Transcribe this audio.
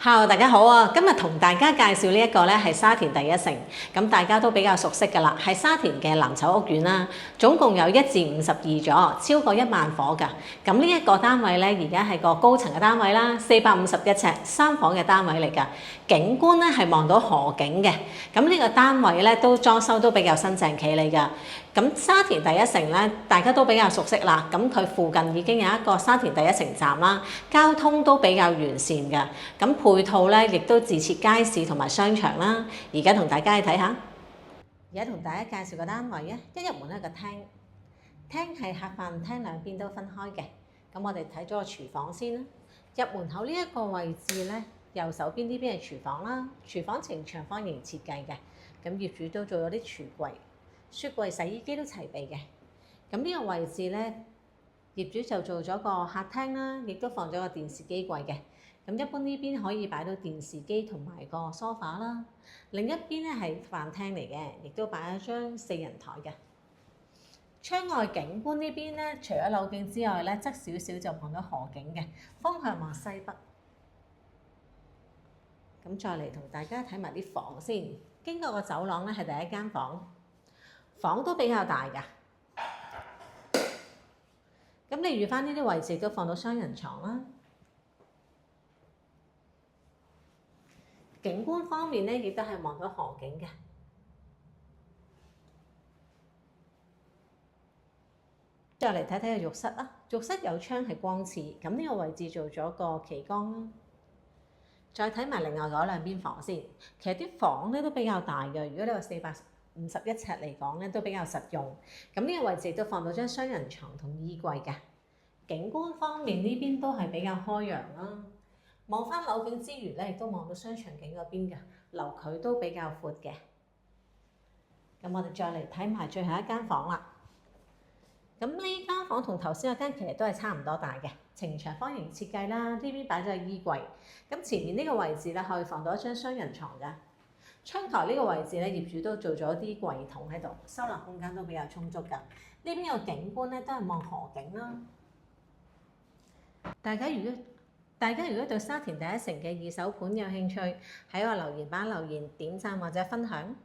Hello，大家好啊！今日同大家介紹呢一個咧係沙田第一城，咁大家都比較熟悉㗎啦，係沙田嘅藍籌屋苑啦，總共有1至52座，超過1萬伙㗎。咁呢一個單位咧，而家係個高層嘅單位啦，451尺3房嘅單位嚟㗎，景觀咧係望到河景嘅。咁呢個單位咧都裝修都比較新淨企理㗎。咁沙田第一城咧，大家都比較熟悉啦。咁佢附近已經有一個沙田第一城站啦，交通都比較完善嘅。咁配套咧，亦都自設街市同埋商場啦。而家同大家去睇下，而家同大家介紹個單位啊，一入門咧個廳，廳係客飯廳兩邊都分開嘅。咁我哋睇咗個廚房先啦。入門口呢一個位置咧，右手邊呢邊係廚房啦。廚房呈長方形設計嘅，咁業主都做咗啲櫥櫃、雪櫃、洗衣機都齊備嘅。咁呢個位置咧，業主就做咗個客廳啦，亦都放咗個電視機櫃嘅。咁一般呢邊可以擺到電視機同埋個梳化啦。另一邊咧係飯廳嚟嘅，亦都擺咗張4人台嘅。窗外景觀呢邊咧，除咗樓景之外咧，側少少就望到河景嘅，方向望西北。咁再嚟同大家睇埋啲房先。經過個走廊咧係第一間房，房都比較大㗎。咁你預翻呢啲位置都放到雙人床啦。景觀方面咧，亦都係望到河景嘅。再嚟睇睇個浴室啦，浴室有窗係光廁，咁呢個位置做咗個旗杆啦。再睇埋另外嗰兩邊房先，其實啲房咧都比較大嘅。如果你話451尺嚟講咧，都比較實用。咁呢個位置都放到張雙人床同衣櫃嘅。景觀方面呢邊都係比較開揚啦。望翻樓景之餘咧，亦都望到商場景嗰邊嘅樓距都比較闊嘅。咁我哋再嚟睇埋最後一間房啦。咁呢間房同頭先嗰間其實都係差唔多大嘅，呈長方形設計啦。呢邊擺咗個衣櫃，咁前面呢個位置咧可以放到一張雙人床㗎。窗台呢個位置咧，業主都做咗啲櫃筒喺度，收納空間都比較充足㗎。呢邊個景觀咧都係望河景啦。大家如果對沙田第一城嘅二手盤有興趣，喺我留言板留言點讚或者分享。